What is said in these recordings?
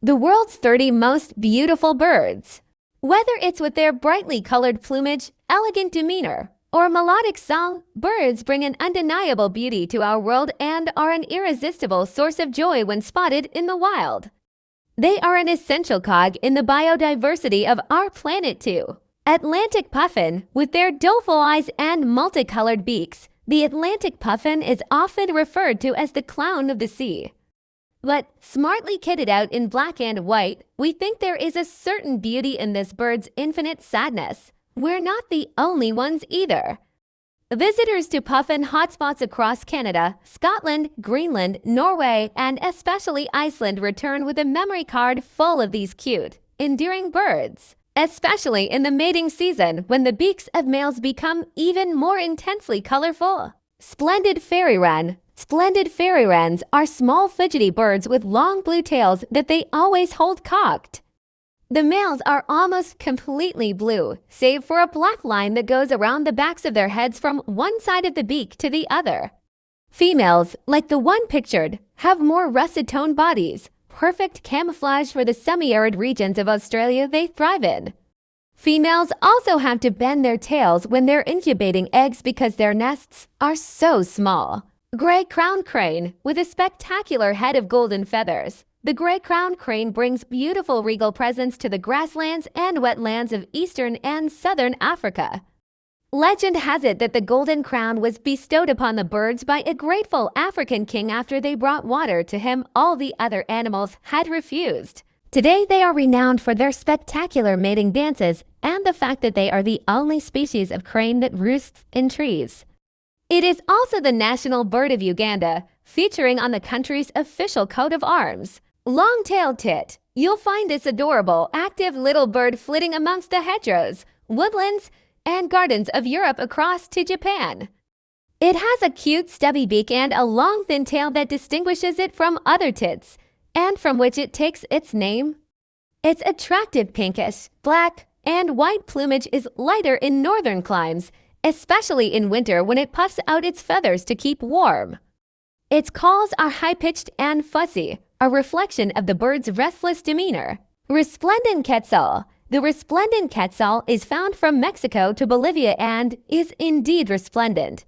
The world's 30 most beautiful birds. Whether it's with their brightly colored plumage, elegant demeanor, or melodic song, birds bring an undeniable beauty to our world and are an irresistible source of joy when spotted in the wild. They are an essential cog in the biodiversity of our planet too. Atlantic puffin, with their doleful eyes and multicolored beaks, the Atlantic puffin is often referred to as the clown of the sea. But smartly kitted out in black and white, we think there is a certain beauty in this bird's infinite sadness. We're not the only ones either. Visitors to puffin hotspots across Canada, Scotland, Greenland, Norway, and especially Iceland return with a memory card full of these cute, endearing birds, especially in the mating season when the beaks of males become even more intensely colorful. Splendid fairy wrens are small fidgety birds with long blue tails that they always hold cocked. The males are almost completely blue, save for a black line that goes around the backs of their heads from one side of the beak to the other. Females, like the one pictured, have more russet-toned bodies, perfect camouflage for the semi-arid regions of Australia they thrive in. Females also have to bend their tails when they're incubating eggs because their nests are so small. Gray-crowned crane, with a spectacular head of golden feathers. The gray-crowned crane brings beautiful regal presence to the grasslands and wetlands of eastern and southern Africa. Legend has it that the golden crown was bestowed upon the birds by a grateful African king after they brought water to him all the other animals had refused. Today they are renowned for their spectacular mating dances and the fact that they are the only species of crane that roosts in trees. It is also the national bird of Uganda, featuring on the country's official coat of arms. Long-tailed tit. You'll find this adorable, active little bird flitting amongst the hedgerows, woodlands, and gardens of Europe across to Japan. It has a cute stubby beak and a long thin tail that distinguishes it from other tits, and from which it takes its name. Its attractive pinkish, black, and white plumage is lighter in northern climes, especially in winter when it puffs out its feathers to keep warm. Its calls are high-pitched and fussy, a reflection of the bird's restless demeanor. Resplendent quetzal. The resplendent quetzal is found from Mexico to Bolivia and is indeed resplendent.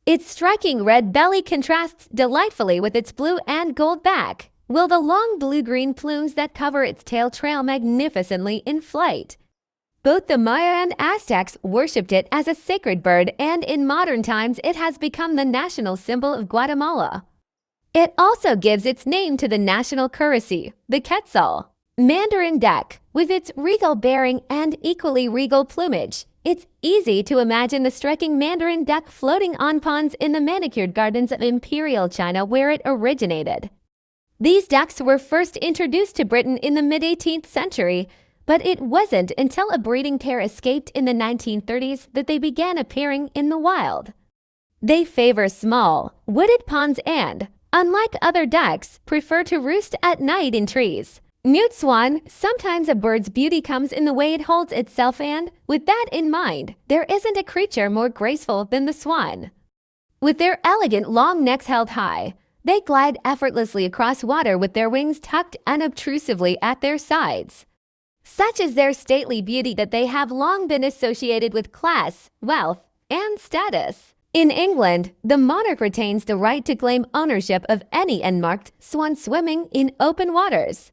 Its striking red belly contrasts delightfully with its blue and gold back, while the long blue-green plumes that cover its tail trail magnificently in flight. Both the Maya and Aztecs worshipped it as a sacred bird, and in modern times it has become the national symbol of Guatemala. It also gives its name to the national currency, the quetzal. Mandarin duck, with its regal bearing and equally regal plumage. It's easy to imagine the striking mandarin duck floating on ponds in the manicured gardens of imperial China where it originated. These ducks were first introduced to Britain in the mid-18th century, but it wasn't until a breeding pair escaped in the 1930s that they began appearing in the wild. They favor small, wooded ponds and, unlike other ducks, prefer to roost at night in trees. Newt swan, sometimes a bird's beauty comes in the way it holds itself, and, with that in mind, there isn't a creature more graceful than the swan. With their elegant long necks held high, they glide effortlessly across water with their wings tucked unobtrusively at their sides. Such is their stately beauty that they have long been associated with class, wealth, and status. In England, the monarch retains the right to claim ownership of any unmarked swan swimming in open waters.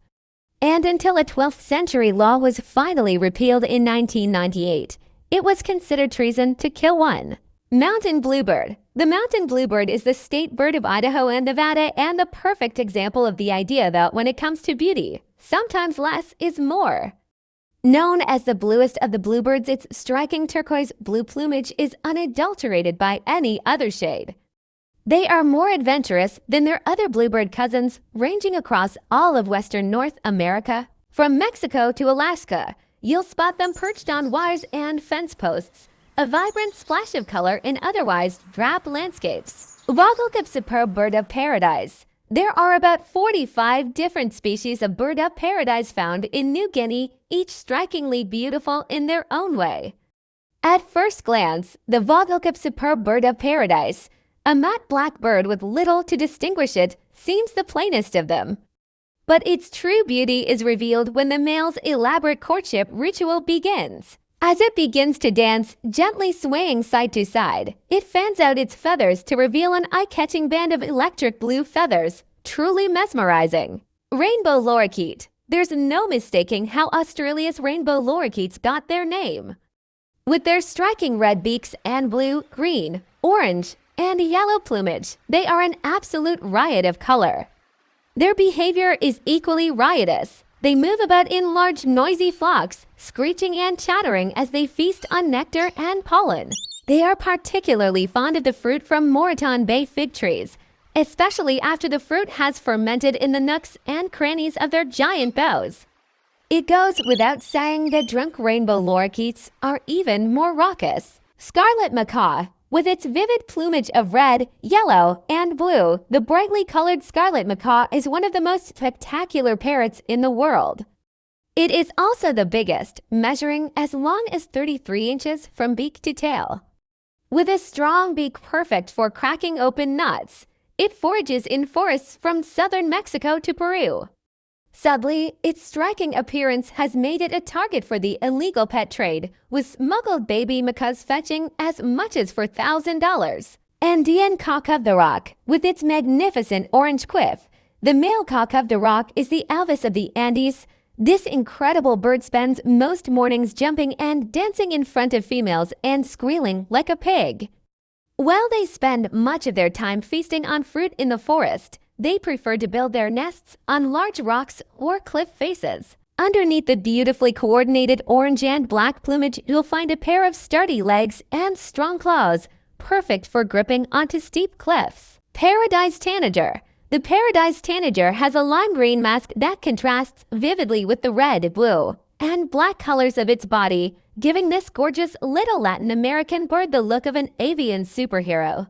And until a 12th century law was finally repealed in 1998, it was considered treason to kill one. Mountain bluebird. The mountain bluebird is the state bird of Idaho and Nevada and the perfect example of the idea that when it comes to beauty, sometimes less is more. Known as the bluest of the bluebirds, its striking turquoise blue plumage is unadulterated by any other shade. They are more adventurous than their other bluebird cousins, ranging across all of western North America. From Mexico to Alaska, you'll spot them perched on wires and fence posts, a vibrant splash of color in otherwise drab landscapes. Vogelkop's superb bird of paradise. There are about 45 different species of bird of paradise found in New Guinea, each strikingly beautiful in their own way. At first glance, the Vogelkop superb bird of paradise, a matte black bird with little to distinguish it, seems the plainest of them. But its true beauty is revealed when the male's elaborate courtship ritual begins. As it begins to dance, gently swaying side to side, it fans out its feathers to reveal an eye-catching band of electric blue feathers, truly mesmerizing. Rainbow lorikeet. There's no mistaking how Australia's rainbow lorikeets got their name. With their striking red beaks and blue, green, orange, and yellow plumage, they are an absolute riot of color. Their behavior is equally riotous. They move about in large, noisy flocks, screeching and chattering as they feast on nectar and pollen. They are particularly fond of the fruit from Moreton Bay fig trees, especially after the fruit has fermented in the nooks and crannies of their giant boughs. It goes without saying that drunk rainbow lorikeets are even more raucous. Scarlet macaw. With its vivid plumage of red, yellow, and blue, the brightly colored scarlet macaw is one of the most spectacular parrots in the world. It is also the biggest, measuring as long as 33 inches from beak to tail. With a strong beak perfect for cracking open nuts, it forages in forests from southern Mexico to Peru. Sadly, its striking appearance has made it a target for the illegal pet trade, with smuggled baby macaws fetching as much as $4,000. Andean cock of the rock. With its magnificent orange quiff, the male cock of the rock is the Elvis of the Andes. This incredible bird spends most mornings jumping and dancing in front of females and squealing like a pig. While they spend much of their time feasting on fruit in the forest, they prefer to build their nests on large rocks or cliff faces. Underneath the beautifully coordinated orange and black plumage, you'll find a pair of sturdy legs and strong claws, perfect for gripping onto steep cliffs. Paradise tanager. The paradise tanager has a lime green mask that contrasts vividly with the red, blue, and black colors of its body, giving this gorgeous little Latin American bird the look of an avian superhero.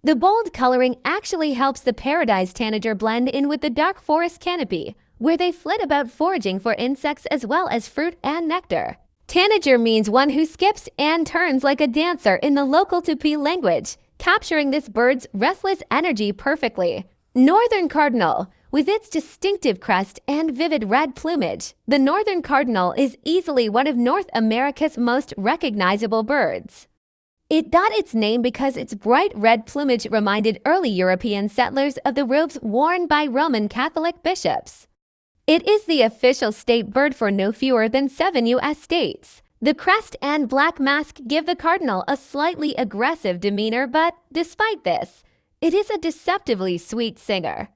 The bold coloring actually helps the paradise tanager blend in with the dark forest canopy, where they flit about foraging for insects as well as fruit and nectar. Tanager means one who skips and turns like a dancer in the local Tupi language, capturing this bird's restless energy perfectly. Northern cardinal. With its distinctive crest and vivid red plumage, the northern cardinal is easily one of North America's most recognizable birds. It got its name because its bright red plumage reminded early European settlers of the robes worn by Roman Catholic bishops. It is the official state bird for no fewer than 7 U.S. states. The crest and black mask give the cardinal a slightly aggressive demeanor, but despite this, it is a deceptively sweet singer.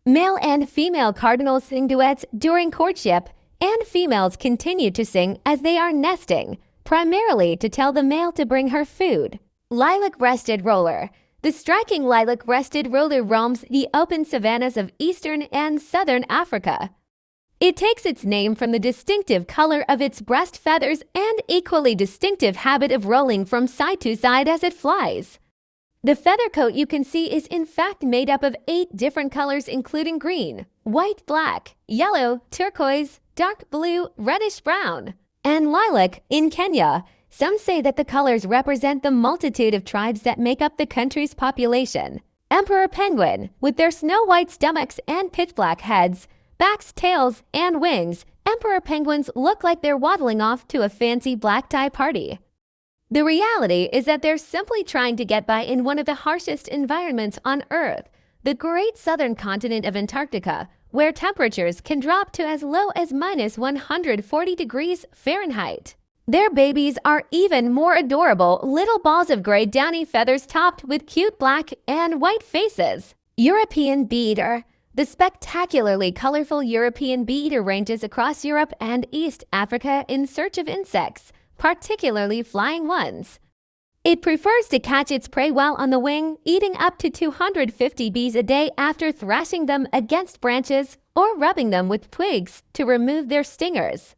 Male and female cardinals sing duets during courtship, and females continue to sing as they are nesting, primarily to tell the male to bring her food. Lilac-breasted roller. The striking lilac-breasted roller roams the open savannas of eastern and southern Africa. It takes its name from the distinctive color of its breast feathers and equally distinctive habit of rolling from side to side as it flies. The feather coat you can see is in fact made up of 8 different colors including green, white, black, yellow, turquoise, dark blue, reddish brown, and lilac in Kenya. Some say that the colors represent the multitude of tribes that make up the country's population. Emperor penguin. With their snow-white stomachs and pitch-black heads, backs, tails, and wings, emperor penguins look like they're waddling off to a fancy black tie party. The reality is that they're simply trying to get by in one of the harshest environments on Earth, the great southern continent of Antarctica, where temperatures can drop to as low as minus 140 degrees Fahrenheit. Their babies are even more adorable, little balls of gray downy feathers topped with cute black and white faces. European bee-eater. The spectacularly colorful European bee-eater ranges across Europe and East Africa in search of insects, particularly flying ones. It prefers to catch its prey while on the wing, eating up to 250 bees a day after thrashing them against branches or rubbing them with twigs to remove their stingers.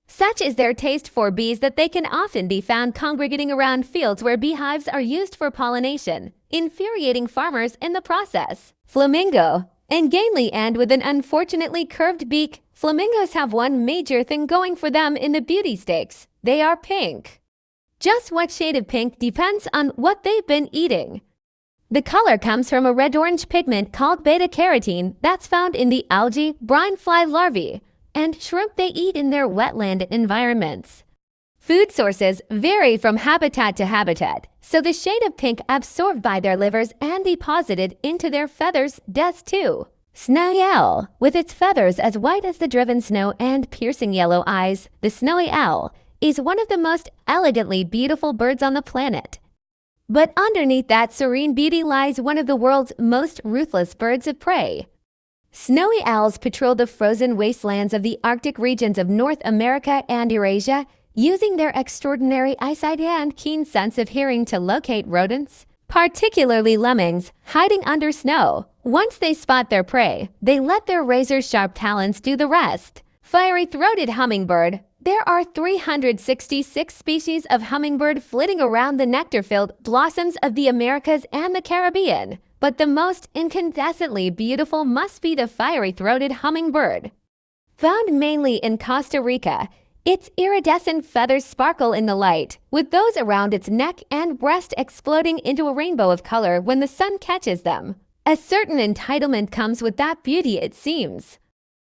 Such is their taste for bees that they can often be found congregating around fields where beehives are used for pollination, infuriating farmers in the process. Flamingo. Ungainly and with an unfortunately curved beak, flamingos have one major thing going for them in the beauty stakes. They are pink. Just what shade of pink depends on what they've been eating. The color comes from a red-orange pigment called beta-carotene that's found in the algae, brine fly larvae, and shrimp they eat in their wetland environments. Food sources vary from habitat to habitat, so the shade of pink absorbed by their livers and deposited into their feathers does too. Snowy owl. With its feathers as white as the driven snow and piercing yellow eyes, the snowy owl is one of the most elegantly beautiful birds on the planet. But underneath that serene beauty lies one of the world's most ruthless birds of prey. Snowy owls patrol the frozen wastelands of the Arctic regions of North America and Eurasia, using their extraordinary eyesight and keen sense of hearing to locate rodents, particularly lemmings, hiding under snow. Once they spot their prey, they let their razor-sharp talons do the rest. Fiery-throated hummingbird. There are 366 species of hummingbird flitting around the nectar-filled blossoms of the Americas and the Caribbean, but the most incandescently beautiful must be the fiery-throated hummingbird. Found mainly in Costa Rica, its iridescent feathers sparkle in the light, with those around its neck and breast exploding into a rainbow of color when the sun catches them. A certain entitlement comes with that beauty, it seems.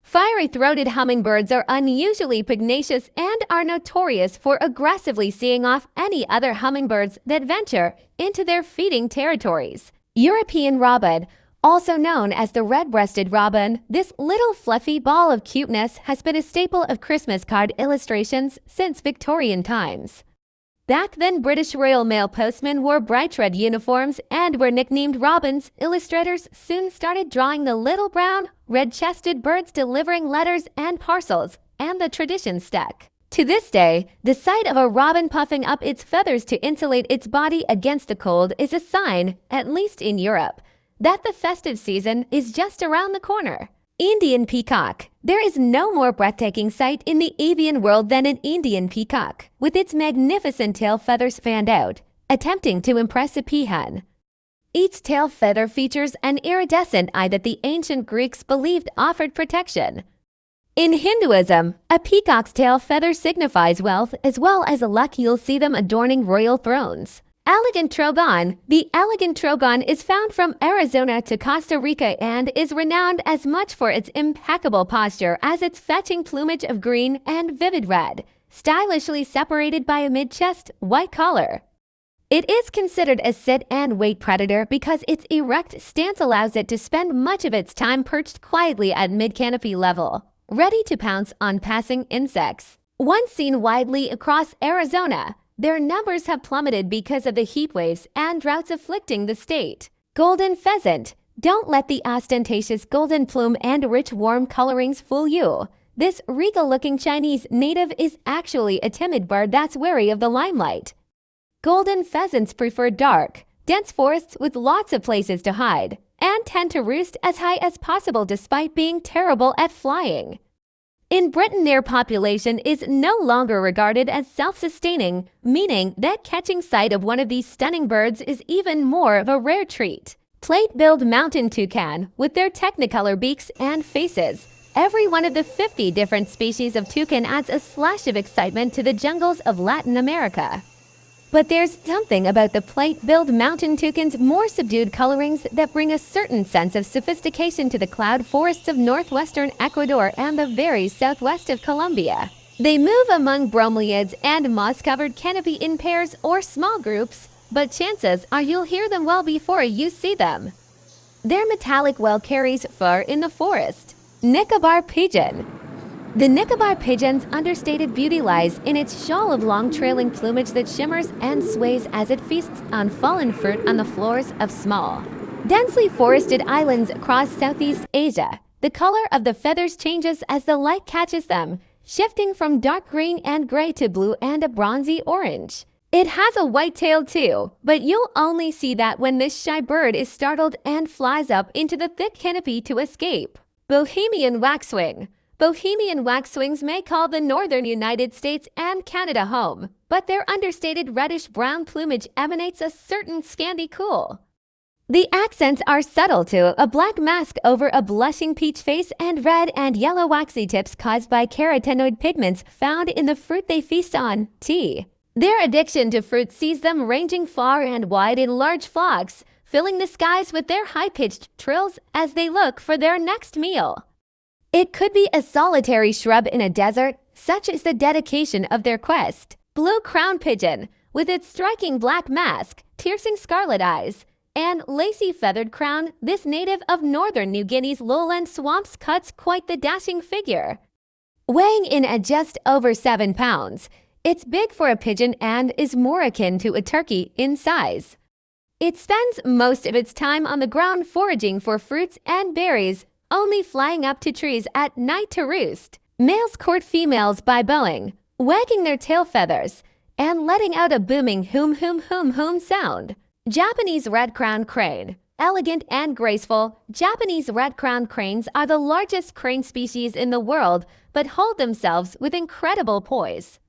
Fiery-throated hummingbirds are unusually pugnacious and are notorious for aggressively seeing off any other hummingbirds that venture into their feeding territories. European robin, also known as the red-breasted robin, this little fluffy ball of cuteness has been a staple of Christmas card illustrations since Victorian times. Back then, British Royal Mail postmen wore bright red uniforms and were nicknamed robins. Illustrators soon started drawing the little brown, red-chested birds delivering letters and parcels, and the tradition stuck. To this day, the sight of a robin puffing up its feathers to insulate its body against the cold is a sign, at least in Europe, that the festive season is just around the corner. Indian peacock. There is no more breathtaking sight in the avian world than an Indian peacock, with its magnificent tail feathers fanned out, attempting to impress a peahen. Each tail feather features an iridescent eye that the ancient Greeks believed offered protection. In Hinduism, a peacock's tail feather signifies wealth as well as luck. You'll see them adorning royal thrones. Elegant trogon. The elegant trogon is found from Arizona to Costa Rica and is renowned as much for its impeccable posture as its fetching plumage of green and vivid red, stylishly separated by a mid-chest white collar. It is considered a sit-and-wait predator because its erect stance allows it to spend much of its time perched quietly at mid-canopy level, ready to pounce on passing insects. Once seen widely across Arizona, their numbers have plummeted because of the heat waves and droughts afflicting the state. Golden pheasant. Don't let the ostentatious golden plume and rich warm colorings fool you. This regal-looking Chinese native is actually a timid bird that's wary of the limelight. Golden pheasants prefer dark, dense forests with lots of places to hide, and tend to roost as high as possible despite being terrible at flying. In Britain, their population is no longer regarded as self-sustaining, meaning that catching sight of one of these stunning birds is even more of a rare treat. Plate-billed mountain toucan, with their technicolor beaks and faces. Every one of the 50 different species of toucan adds a slash of excitement to the jungles of Latin America. But there's something about the plate-billed mountain toucan's more subdued colorings that bring a certain sense of sophistication to the cloud forests of northwestern Ecuador and the very southwest of Colombia. They move among bromeliads and moss-covered canopy in pairs or small groups, but chances are you'll hear them well before you see them. Their metallic well carries far in the forest. Nicobar pigeon. The Nicobar pigeon's understated beauty lies in its shawl of long trailing plumage that shimmers and sways as it feasts on fallen fruit on the floors of small, densely forested islands across Southeast Asia. The color of the feathers changes as the light catches them, shifting from dark green and gray to blue and a bronzy orange. It has a white tail too, but you'll only see that when this shy bird is startled and flies up into the thick canopy to escape. Bohemian waxwing. Bohemian waxwings may call the northern United States and Canada home, but their understated reddish-brown plumage emanates a certain Scandi cool. The accents are subtle too, a black mask over a blushing peach face and red and yellow waxy tips caused by carotenoid pigments found in the fruit they feast on, tea. Their addiction to fruit sees them ranging far and wide in large flocks, filling the skies with their high-pitched trills as they look for their next meal. It could be a solitary shrub in a desert, such is the dedication of their quest. Blue crown pigeon, with its striking black mask, piercing scarlet eyes, and lacy feathered crown, this native of northern New Guinea's lowland swamps cuts quite the dashing figure. Weighing in at just over 7 pounds, it's big for a pigeon and is more akin to a turkey in size. It spends most of its time on the ground foraging for fruits and berries, only flying up to trees at night to roost. Males court females by bowing, wagging their tail feathers, and letting out a booming hoom hoom hoom hoom sound. Japanese red-crowned crane. Elegant and graceful, Japanese red-crowned cranes are the largest crane species in the world, but hold themselves with incredible poise.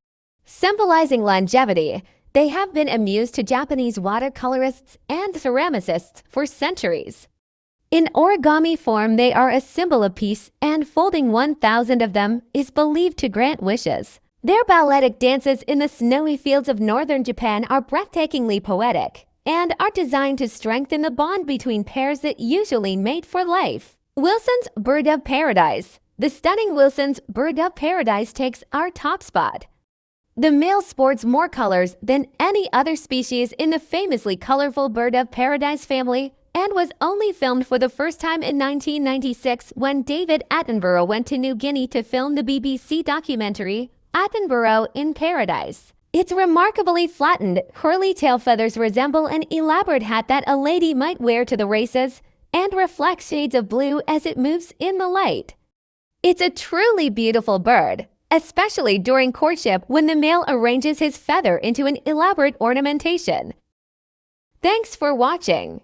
Symbolizing longevity, they have been amused to Japanese watercolorists and ceramicists for centuries. In origami form, they are a symbol of peace, and folding 1,000 of them is believed to grant wishes. Their balletic dances in the snowy fields of northern Japan are breathtakingly poetic and are designed to strengthen the bond between pairs that usually mate for life. Wilson's Bird of Paradise. The stunning Wilson's Bird of Paradise takes our top spot. The male sports more colors than any other species in the famously colorful Bird of Paradise family, and was only filmed for the first time in 1996 when David Attenborough went to New Guinea to film the BBC documentary Attenborough in Paradise. Its remarkably flattened, curly tail feathers resemble an elaborate hat that a lady might wear to the races and reflect shades of blue as it moves in the light. It's a truly beautiful bird, especially during courtship when the male arranges his feather into an elaborate ornamentation. Thanks for watching.